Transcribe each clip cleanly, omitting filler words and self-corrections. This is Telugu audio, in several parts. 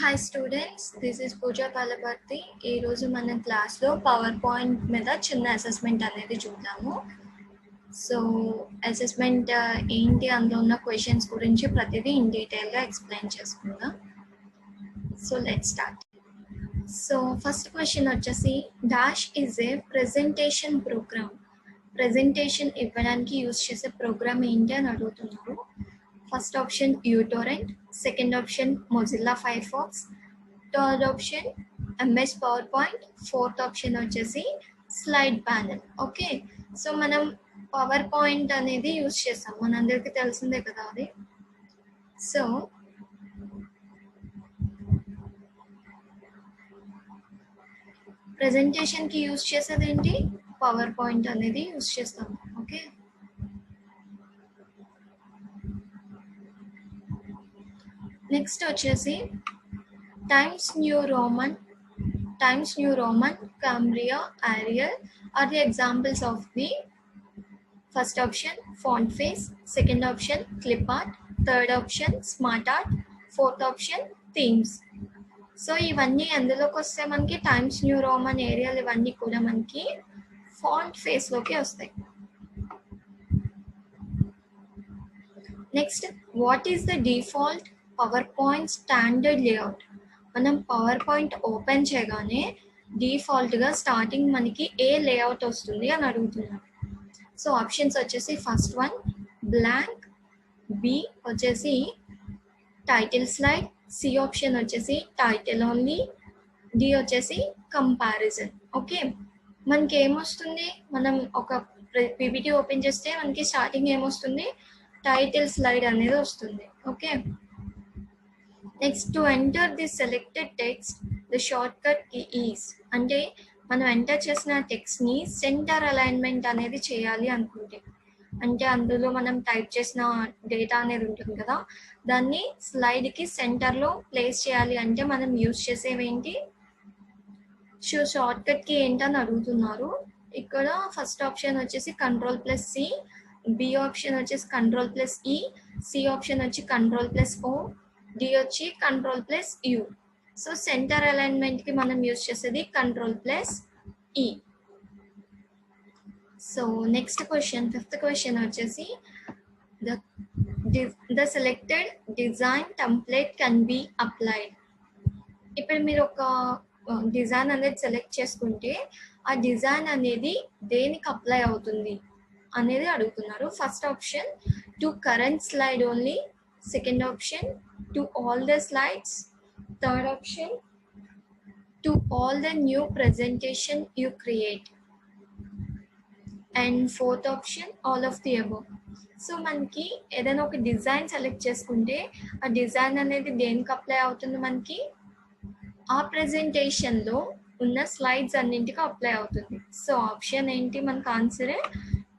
హాయ్ స్టూడెంట్స్, దిస్ ఇస్ పూజా పాలపర్తి. ఈరోజు మన క్లాస్లో పవర్ పాయింట్ మీద చిన్న అసెస్మెంట్ అనేది చూద్దాము. సో అసెస్మెంట్ ఏంటి, అందులో ఉన్న క్వశ్చన్స్ గురించి ప్రతిదీ ఇన్ డీటెయిల్గా ఎక్స్ప్లెయిన్ చేసుకుందాం. So let's start. So first question వచ్చేసి, dash is a presentation program. Presentation ఇవ్వడానికి యూజ్ చేసే ప్రోగ్రామ్ ఏంటి అని అడుగుతున్నారు. First option uTorrent, second option Mozilla Firefox, third option MS PowerPoint, fourth option వచ్చేసి స్లైడ్ ప్యానెల్. ఓకే, సో మనం పవర్ పాయింట్ అనేది యూజ్ చేస్తాం, మనందరికీ తెలిసిందే కదా అది. సో ప్రెజెంటేషన్కి యూజ్ చేసేది ఏంటి, పవర్ పాయింట్ అనేది యూజ్ చేస్తాం. ఓకే, నెక్స్ట్ వచ్చేసి Times New Roman, Cambria, Arial are the examples of the first option font face, second option clip art, third option smart art, fourth option themes. So ఇవన్నీ ఎందులోకి వస్తే మనకి టైమ్స్ న్యూ రోమన్, ఏరియల్ ఇవన్నీ కూడా మనకి ఫాంట్ ఫేస్లోకి వస్తాయి. Next, what is the default power point standard layout? మనం పవర్ పాయింట్ ఓపెన్ చేయగానే డిఫాల్ట్గా స్టార్టింగ్ మనకి ఏ లేఅవుట్ వస్తుంది అని అడుగుతున్నాం. సో ఆప్షన్స్ వచ్చేసి ఫస్ట్ వన్ బ్లాంక్, బి వచ్చేసి టైటిల్ స్లైడ్, సి ఆప్షన్ వచ్చేసి టైటిల్ ఓన్లీ, డి వచ్చేసి కంపారిజన్. ఓకే, మనకి ఏమొస్తుంది, మనం ఒక పీపీటీ ఓపెన్ చేస్తే మనకి స్టార్టింగ్ ఏమొస్తుంది, టైటిల్ స్లైడ్ అనేది వస్తుంది. Okay, next, to enter the selected text the shortcut key is, అంటే మనం ఎంటర్ చేసిన టెక్స్ట్ని సెంటర్ అలైన్మెంట్ అనేది చేయాలి అనుకుంటే, అంటే అందులో మనం టైప్ చేసిన డేటా అనేది ఉంటుంది కదా, దాన్ని స్లైడ్కి సెంటర్లో ప్లేస్ చేయాలి అంటే మనం యూజ్ చేసేవి ఏంటి, షార్ట్ కట్ కీ ఏంటని అడుగుతున్నారు. ఇక్కడ ఫస్ట్ ఆప్షన్ వచ్చేసి Ctrl+C, బి ఆప్షన్ వచ్చేసి Ctrl+E, సి ఆప్షన్ వచ్చి Ctrl+O, డి వచ్చి Ctrl+U. సో సెంటర్ అలైన్మెంట్కి మనం యూజ్ చేసేది Ctrl+E. So next question, fifth question వచ్చేసి, the selected design template can be applied. ఇప్పుడు మీరు ఒక డిజైన్ అనేది సెలెక్ట్ చేసుకుంటే ఆ డిజైన్ అనేది దేనికి అప్లై అవుతుంది అనేది అడుగుతున్నారు. First option to current slide only, second option to all the slides, third option to all the new presentation you create, and fourth option all of the above. So మనకి ఏదైనా ఒక డిజైన్ సెలెక్ట్ చేసుకుంటే ఆ డిజైన్ అనేది దేనికి అప్లై అవుతుంది, మనకి ఆ ప్రెజెంటేషన్లో ఉన్న స్లైడ్స్ అన్నింటికి అప్లై అవుతుంది. సో ఆప్షన్ ఏంటి మనకు answer,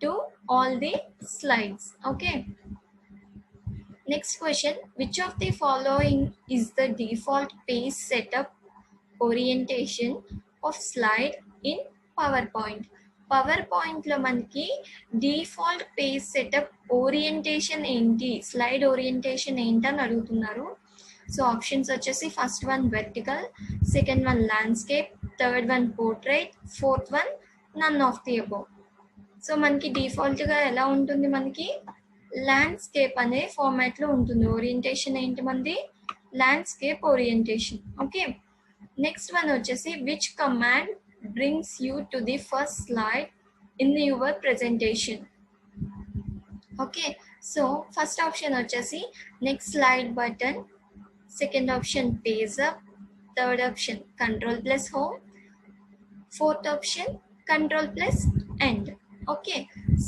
to all the slides. Okay, next question, which of the following is the default page setup orientation of slide in PowerPoint? పవర్ పాయింట్లో మనకి డిఫాల్ట్ పేజ్ సెటప్ ఓరియంటేషన్ ఏంటి, స్లైడ్ ఓరియంటేషన్ ఏంటని అడుగుతున్నారు. సో ఆప్షన్స్ వచ్చేసి first one vertical, second one landscape, third one portrait, fourth one none of the above. So మనకి డిఫాల్ట్గా ఎలా ఉంటుంది, మనకి ల్యాండ్స్కేప్ అనే ఫార్మాట్లో ఉంటుంది. ఓరియంటేషన్ ఏంటి మనది, landscape orientation. Okay, next one వచ్చేసి, which command brings you to the first slide in your presentation. Okay, so first option వచ్చేసి next slide button, second option page up, third option Ctrl+Home, fourth option Ctrl+End. Okay,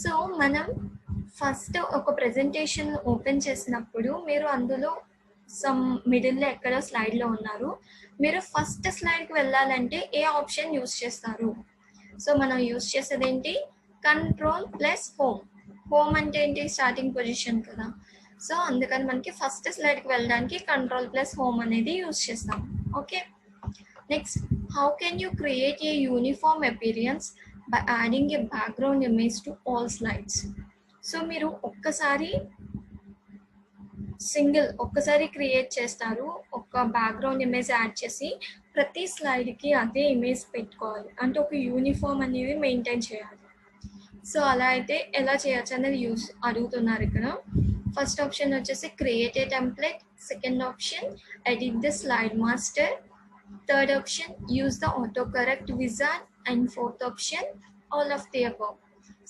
so మనం ఫస్ట్ ఒక ప్రెజెంటేషన్ ఓపెన్ చేసినప్పుడు మీరు అందులో సమ్ మిడిల్లో ఎక్కడో స్లైడ్లో ఉన్నారు, మీరు ఫస్ట్ స్లైడ్కి వెళ్ళాలంటే ఏ ఆప్షన్ యూజ్ చేస్తారు? సో మనం యూజ్ చేసేది ఏంటి, Ctrl+Home. హోమ్ అంటే ఏంటి, స్టార్టింగ్ పొజిషన్ కదా. సో అందుకని మనకి ఫస్ట్ స్లైడ్కి వెళ్ళడానికి Ctrl+Home అనేది యూజ్ చేస్తాం. Okay, next, how can you create a uniform appearance by adding A background image to all slides? So మీరు ఒక్కసారి సింగిల్ ఒక్కసారి క్రియేట్ చేస్తారు. ఒక బ్యాక్గ్రౌండ్ ఇమేజ్ యాడ్ చేసి ప్రతి స్లైడ్కి అదే ఇమేజ్ పెట్టుకోవాలి. అంటే ఒక యూనిఫామ్ అనేది మెయింటైన్ చేయాలి. సో అలా అయితే ఎలా చేయొచ్చు అనేది అడుగుతున్నారు ఇక్కడ. ఫస్ట్ ఆప్షన్ వచ్చేసి create a template, second option edit the slide master, third option use the auto correct wizard, and fourth option all of the above.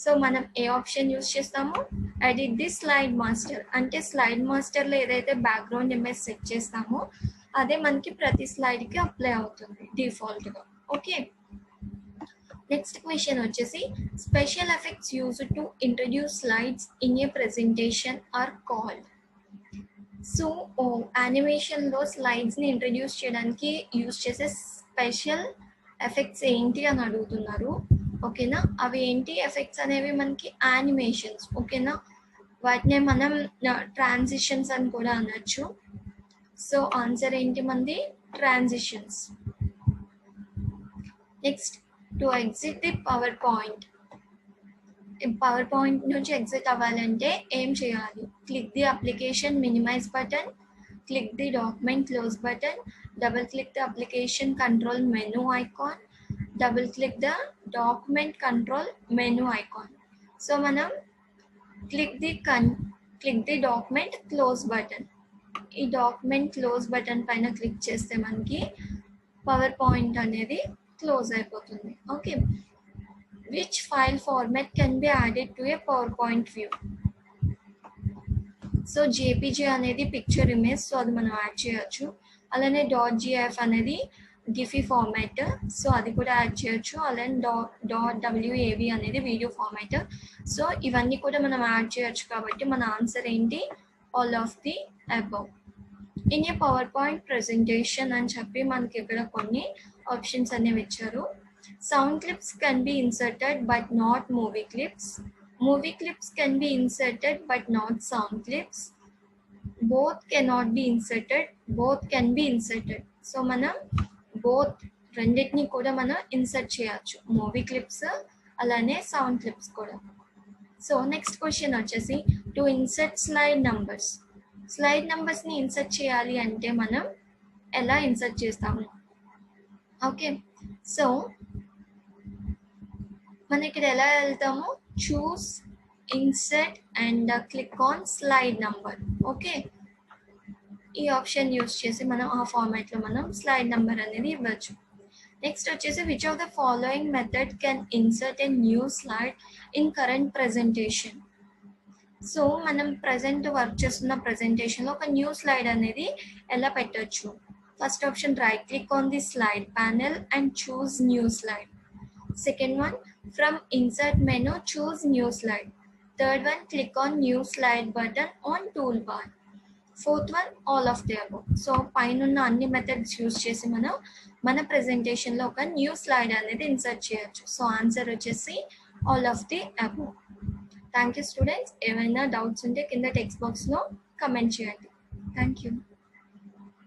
So మనం ఏ ఆప్షన్ యూజ్ చేస్తాము? Edit the slide master. అంటే స్లైడ్ మాస్టర్లో ఏదైతే బ్యాక్గ్రౌండ్ ఇమేజ్ సెట్ చేస్తామో అదే మనకి ప్రతి స్లైడ్కి అప్లై అవుతుంది డిఫాల్ట్గా. ఓకే, నెక్స్ట్ క్వశ్చన్ వచ్చేసి special effects use to introduce slides in a presentation are called. So యానిమేషన్లో స్లైడ్స్ని ఇంట్రడ్యూస్ చేయడానికి యూజ్ చేసే స్పెషల్ ఎఫెక్ట్స్ ఏంటి అని అడుగుతున్నారు. ఓకేనా, అవి ఏంటి ఎఫెక్ట్స్ అనేవి మనకి యానిమేషన్స్. ఓకేనా, వాటినే మనం ట్రాన్సిషన్స్ అని కూడా అనొచ్చు. సో ఆన్సర్ ఏంటి మనది? Transitions. Next, to exit the PowerPoint. PowerPoint నుంచి ఎగ్జిట్ అవ్వాలంటే ఏం చేయాలి? Click the application minimize button, click the document close button, double click the application control menu icon, double click the document control menu icon. So మనం click the document close button. ఈ డాక్యుమెంట్ క్లోజ్ బటన్ పైన క్లిక్ చేస్తే మనకి పవర్ పాయింట్ అనేది క్లోజ్ అయిపోతుంది. Okay, which file format can be added to A PowerPoint view. So JPG అనేది పిక్చర్ ఇమేజ్, సో అది మనం యాడ్ చేయొచ్చు. అలానే .gif అనేది గిఫీ ఫార్మాట్, సో అది కూడా యాడ్ చేయొచ్చు. అలానే .wav అనేది వీడియో ఫార్మాట్. సో ఇవన్నీ కూడా మనం యాడ్ చేయొచ్చు. కాబట్టి మన ఆన్సర్ ఏంటి? All of the above. In a power point presentation అని చెప్పి మనకి ఇక్కడ కొన్ని ఆప్షన్స్ అనేవి ఇచ్చారు. Sound clips can be inserted but not movie clips. Movie clips can be inserted but not sound clips. Both cannot be inserted, both can be inserted. So మనం బోత్ రెండింటిని కూడా మనం ఇన్సర్ట్ చేయొచ్చు, మూవీ క్లిప్స్ అలానే సౌండ్ క్లిప్స్ కూడా. సో నెక్స్ట్ క్వశ్చన్ వచ్చేసి to insert slide numbers. Slide నంబర్స్ని insert చేయాలి అంటే మనం ఎలా ఇన్సర్ట్ చేస్తాము? ఓకే, సో మనం ఇక్కడ ఎలా వెళ్తాము? Choose, insert and click on slide number. Okay, ఈ ఆప్షన్ యూజ్ చేసి మనం ఆ ఫార్మాట్లో మనం స్లైడ్ నెంబర్ అనేది ఇవ్వచ్చు. నెక్స్ట్ వచ్చేసి which of the following method can insert a new slide in current presentation. So మనం ప్రజెంట్ వర్క్ చేస్తున్న ప్రెజెంటేషన్లో ఒక న్యూ స్లైడ్ అనేది ఎలా పెట్టచ్చు? First option right click on the slide panel and choose new slide. Second one from insert menu choose new slide. Third one click on new slide button on tool bar. Fourth one all of the above. So పైన అన్ని మెథడ్స్ యూజ్ చేసి మనం మన ప్రెజెంటేషన్లో ఒక న్యూ స్లైడ్ అనేది ఇన్సర్ట్ చేయొచ్చు. సో ఆన్సర్ వచ్చేసి all of the above. Thank you students. ఏమైనా డౌట్స్ ఉంటే కింద టెక్స్ట్ బాక్స్లో కమెంట్ చేయండి. Thank you.